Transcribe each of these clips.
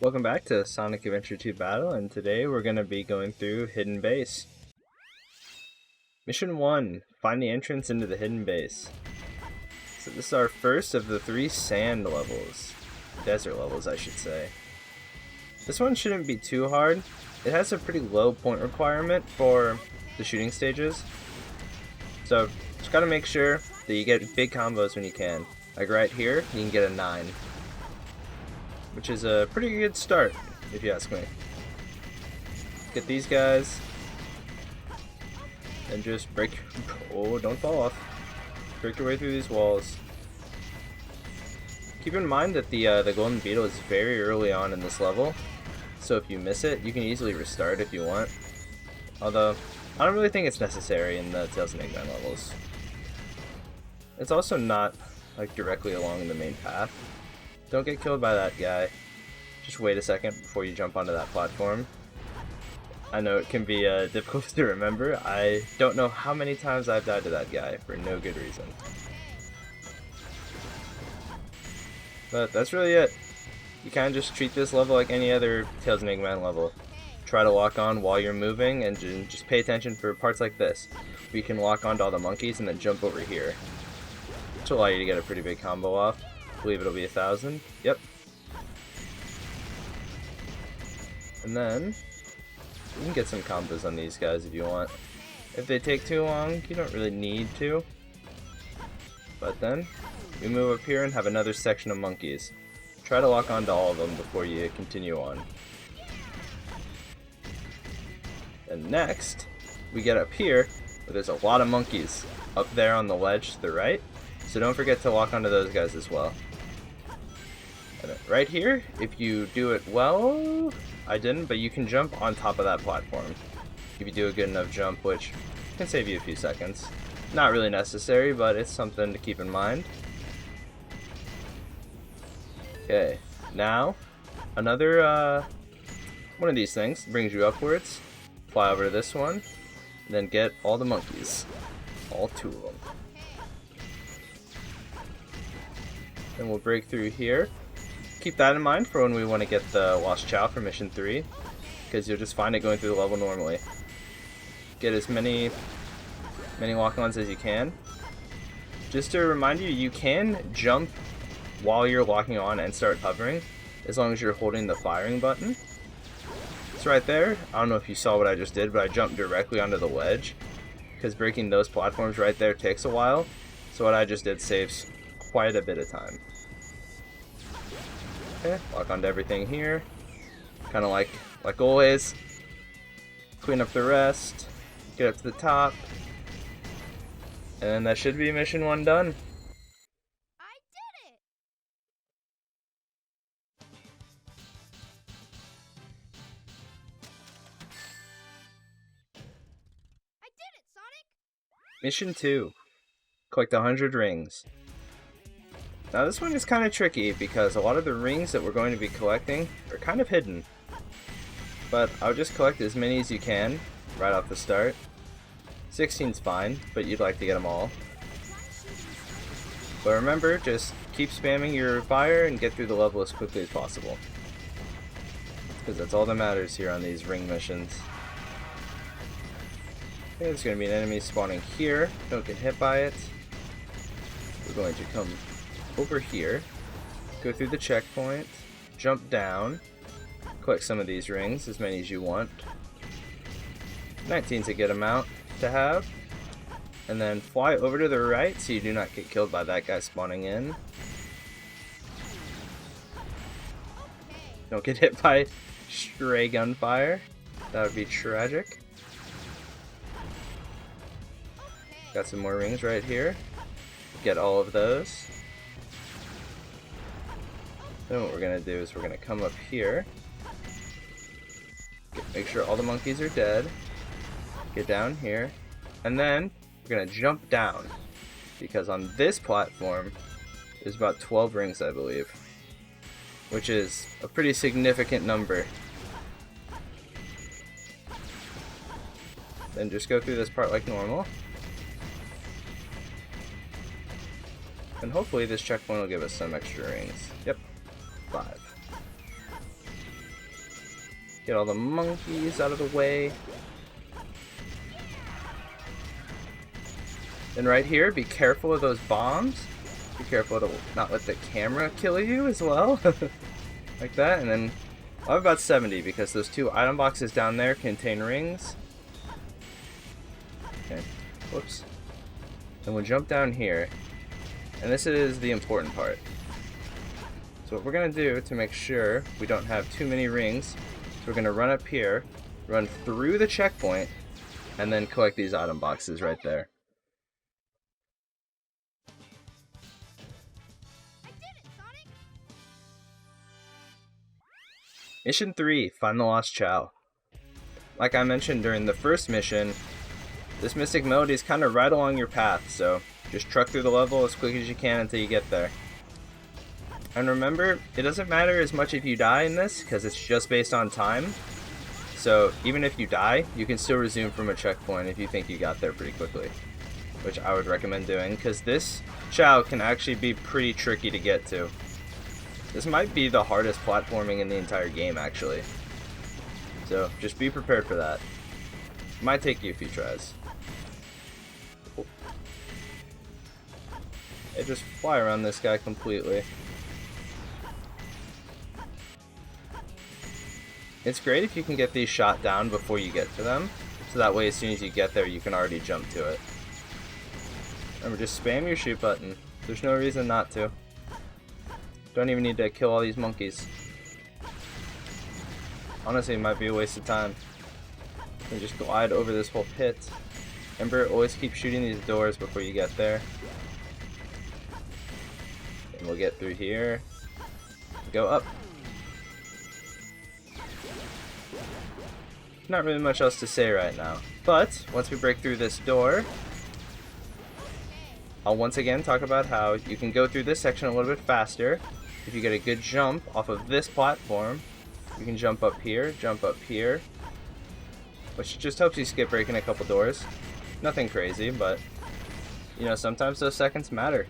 Welcome back to Sonic Adventure 2 Battle, and today we're going to be going through Hidden Base. Mission 1, find the entrance into the Hidden Base. So this is our first of the 3 sand levels. Desert levels, I should say. This one shouldn't be too hard. It has a pretty low point requirement for the shooting stages. So just gotta make sure that you get big combos when you can. Like right here, you can get a 9. Which is a pretty good start, if you ask me. Get these guys, and just break. Oh, don't fall off. Break your way through these walls. Keep in mind that the golden beetle is very early on in this level, so if you miss it, you can easily restart if you want. Although, I don't really think it's necessary in the Tails and Eggman levels. It's also not like directly along the main path. Don't get killed by that guy. Just wait a second before you jump onto that platform. I know it can be difficult to remember. I don't know how many times I've died to that guy for no good reason. But that's really it. You kind of just treat this level like any other Tails and Eggman level. Try to lock on while you're moving, and just pay attention for parts like this, where you can lock onto all the monkeys and then jump over here. Which will allow you to get a pretty big combo off. I believe it'll be 1,000. Yep. And then you can get some combos on these guys if you want. If they take too long, you don't really need to. But then we move up here and have another section of monkeys. Try to lock onto all of them before you continue on. And next, we get up here where there's a lot of monkeys up there on the ledge to the right. So don't forget to lock onto those guys as well. And right here, if you do it well, I didn't, but you can jump on top of that platform. If you do a good enough jump, which can save you a few seconds. Not really necessary, but it's something to keep in mind. Okay, now, another one of these things brings you upwards. Fly over to this one, and then get all the monkeys. All 2 of them. Then we'll break through here. Keep that in mind for when we want to get the Lost Chow for Mission 3, because you'll just find it going through the level normally. Get as many lock-ons as you can. Just to remind you, you can jump while you're locking on and start hovering, as long as you're holding the firing button. It's right there. I don't know if you saw what I just did, but I jumped directly onto the ledge, because breaking those platforms right there takes a while. So what I just did saves quite a bit of time. Okay, lock onto everything here. Kind of like always. Clean up the rest. Get up to the top. And that should be mission 1 done. I did it! I did it, Sonic! Mission 2. Collect 100 rings. Now this one is kind of tricky because a lot of the rings that we're going to be collecting are kind of hidden. But I'll just collect as many as you can right off the start. 16's fine, but you'd like to get them all. But remember, just keep spamming your fire and get through the level as quickly as possible. Because that's all that matters here on these ring missions. Okay, there's going to be an enemy spawning here. Don't get hit by it. We're going to come over here, go through the checkpoint, jump down, collect some of these rings, as many as you want. 19's a good amount to have. And then fly over to the right so you do not get killed by that guy spawning in. Don't get hit by stray gunfire. That would be tragic. Got some more rings right here. Get all of those. Then what we're going to do is we're going to come up here. Make sure all the monkeys are dead. Get down here. And then we're going to jump down. Because on this platform, there's about 12 rings, I believe. Which is a pretty significant number. Then just go through this part like normal. And hopefully this checkpoint will give us some extra rings. Yep. 5. Get all the monkeys out of the way. And right here, be careful of those bombs. Be careful to not let the camera kill you as well. Like that, and then I have about 70 because those 2 item boxes down there contain rings. Okay, whoops. And we'll jump down here. And this is the important part. So what we're going to do to make sure we don't have too many rings, so we're going to run up here, run through the checkpoint, and then collect these item boxes right there. Mission 3, Find the Lost Chow. Like I mentioned during the first mission, this Mystic Melody is kind of right along your path, so just truck through the level as quick as you can until you get there. And remember, it doesn't matter as much if you die in this, because it's just based on time. So even if you die, you can still resume from a checkpoint if you think you got there pretty quickly. Which I would recommend doing, because this Chow can actually be pretty tricky to get to. This might be the hardest platforming in the entire game, actually. So, just be prepared for that. It might take you a few tries. Hey, just fly around this guy completely. It's great if you can get these shot down before you get to them, so that way as soon as you get there you can already jump to it. Remember, just spam your shoot button. There's no reason not to. Don't even need to kill all these monkeys. Honestly, it might be a waste of time. And just glide over this whole pit. Remember, always keep shooting these doors before you get there. And we'll get through here. Go up. Not really much else to say right now. But, once we break through this door, I'll once again talk about how you can go through this section a little bit faster. If you get a good jump off of this platform, you can jump up here, which just helps you skip breaking a couple doors. Nothing crazy, but you know, sometimes those seconds matter.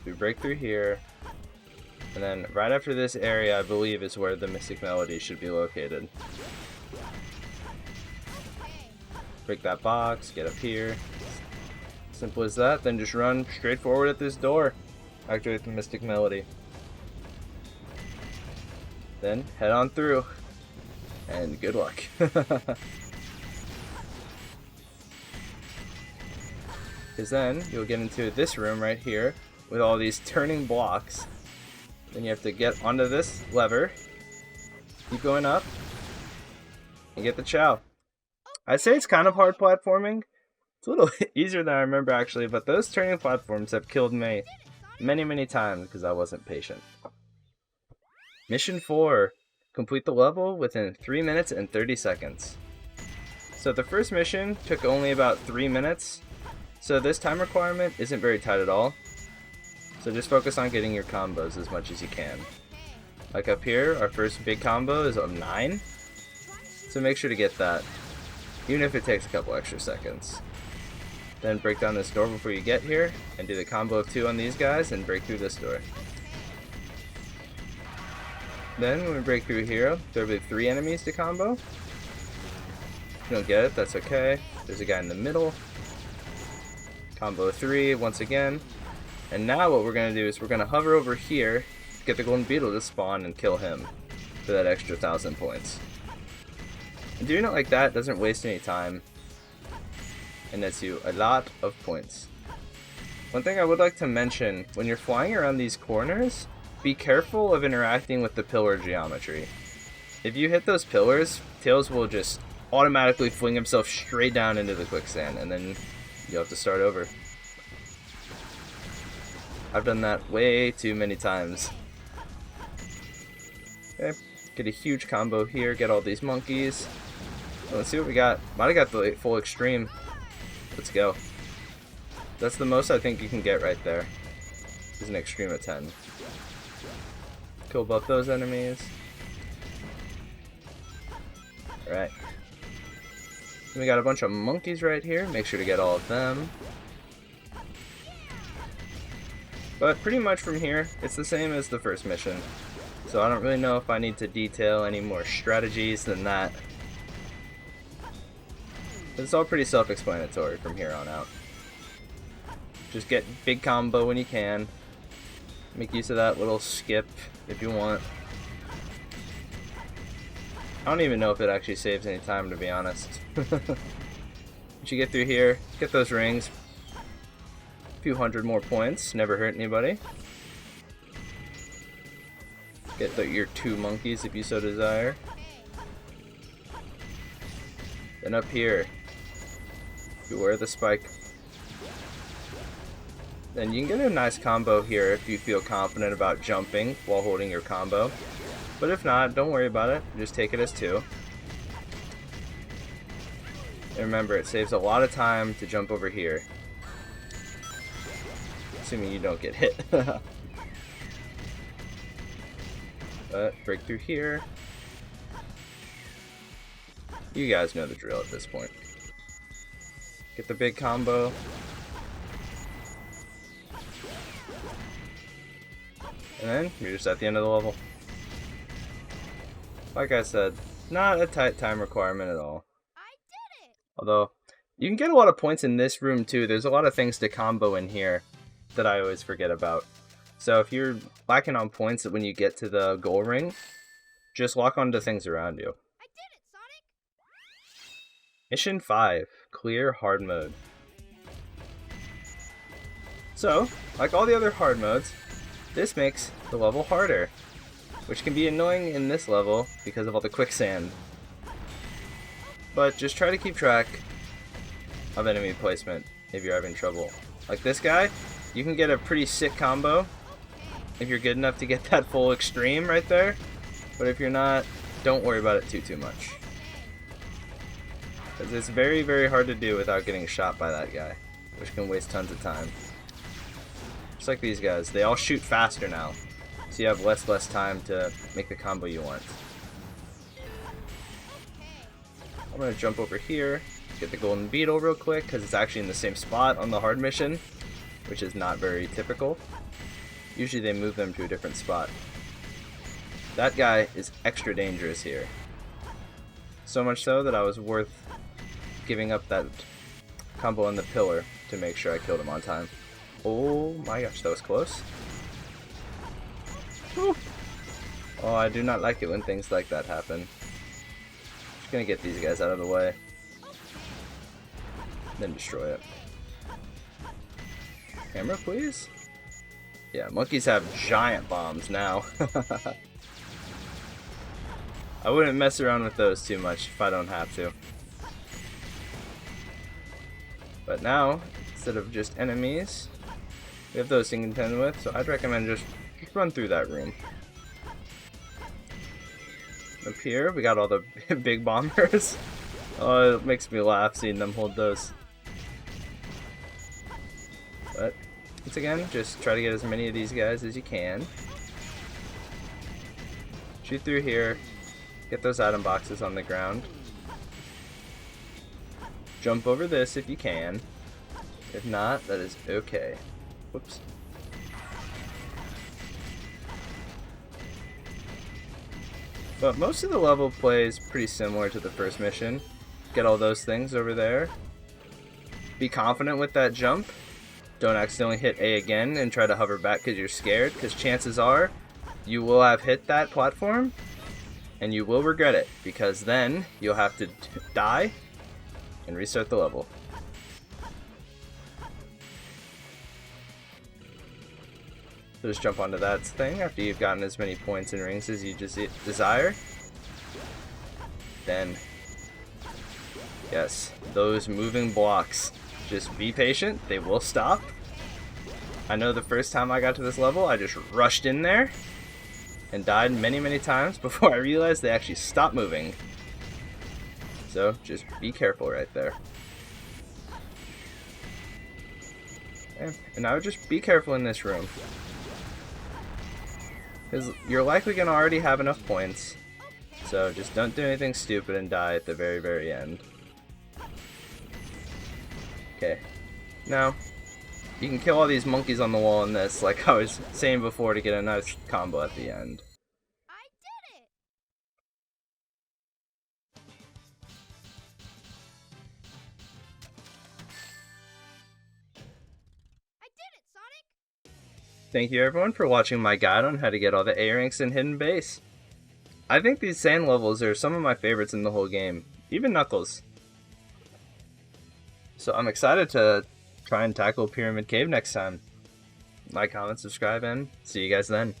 We break through here, and then right after this area, I believe, is where the Mystic Melody should be located. Break that box, get up here. Simple as that, then just run straight forward at this door. Activate the Mystic Melody. Then head on through. And good luck. Because then you'll get into this room right here with all these turning blocks. Then you have to get onto this lever. Keep going up. And get the Chow. I'd say it's kind of hard platforming. It's a little easier than I remember actually, but those turning platforms have killed me many times because I wasn't patient. Mission 4. Complete the level within 3 minutes and 30 seconds. So the first mission took only about 3 minutes, so this time requirement isn't very tight at all. So just focus on getting your combos as much as you can. Like up here, our first big combo is of 9, so make sure to get that, even if it takes a couple extra seconds. Then break down this door before you get here, and do the combo of 2 on these guys, and break through this door. Then, when we break through here, there will be 3 enemies to combo. If you don't get it, that's okay. There's a guy in the middle. Combo 3, once again. And now what we're going to do is we're going to hover over here, get the golden beetle to spawn, and kill him for that extra 1,000 points. And doing it like that doesn't waste any time, and nets you a lot of points. One thing I would like to mention, when you're flying around these corners, be careful of interacting with the pillar geometry. If you hit those pillars, Tails will just automatically fling himself straight down into the quicksand, and then you'll have to start over. I've done that way too many times. Okay, get a huge combo here, get all these monkeys. Let's see what we got. Might have got the full extreme. Let's go. That's the most I think you can get right there. Is an extreme of 10. Kill both those enemies. Alright. We got a bunch of monkeys right here. Make sure to get all of them. But pretty much from here, it's the same as the first mission. So I don't really know if I need to detail any more strategies than that. It's all pretty self-explanatory from here on out. Just get big combo when you can. Make use of that little skip if you want. I don't even know if it actually saves any time, to be honest. Once you get through here, get those rings. A few hundred more points, never hurt anybody. Get your 2 monkeys if you so desire. Then up here, beware the spike. Then you can get a nice combo here if you feel confident about jumping while holding your combo. But if not, don't worry about it. Just take it as 2. And remember, it saves a lot of time to jump over here. Assuming you don't get hit. But break through here. You guys know the drill at this point. Get the big combo. And then you're just at the end of the level. Like I said, not a tight time requirement at all. I did it! Although, you can get a lot of points in this room too. There's a lot of things to combo in here that I always forget about. So if you're lacking on points when you get to the goal ring, just lock onto things around you. I did it, Sonic! Mission 5, Clear Hard Mode. So, like all the other hard modes, this makes the level harder, which can be annoying in this level because of all the quicksand. But just try to keep track of enemy placement if you're having trouble. Like this guy, you can get a pretty sick combo if you're good enough to get that full extreme right there. But if you're not, don't worry about it too much. Because it's very, very hard to do without getting shot by that guy, which can waste tons of time. Just like these guys, they all shoot faster now, so you have less time to make the combo you want. I'm going to jump over here, get the golden beetle real quick, because it's actually in the same spot on the hard mission, which is not very typical. Usually they move them to a different spot. That guy is extra dangerous here. So much so that I was worth giving up that combo on the pillar to make sure I killed him on time. Oh my gosh, that was close. Whew. Oh, I do not like it when things like that happen. Just gonna get these guys out of the way. Then destroy it. Camera, please? Yeah, monkeys have giant bombs now. I wouldn't mess around with those too much if I don't have to. But now, instead of just enemies, we have those to contend with, so I'd recommend just run through that room. Up here, we got all the big bombers. Oh, it makes me laugh seeing them hold those. But, once again, just try to get as many of these guys as you can. Shoot through here. Get those item boxes on the ground. Jump over this if you can. If not, that is okay. Whoops. But most of the level plays pretty similar to the first mission. Get all those things over there. Be confident with that jump. Don't accidentally hit A again and try to hover back because you're scared, because chances are you will have hit that platform and you will regret it, because then you'll have to die and restart the level. So just jump onto that thing after you've gotten as many points and rings as you just desire. Then, yes, those moving blocks. Just be patient, they will stop. I know the first time I got to this level, I just rushed in there and died many times before I realized they actually stopped moving. So just be careful right there. And I would just be careful in this room, because you're likely going to already have enough points. So just don't do anything stupid and die at the very end. Okay, now you can kill all these monkeys on the wall in this, like I was saying before, to get a nice combo at the end. Thank you everyone for watching my guide on how to get all the A ranks in Hidden Base. I think these sand levels are some of my favorites in the whole game, even Knuckles. So I'm excited to try and tackle Pyramid Cave next time. Like, comment, subscribe, and see you guys then.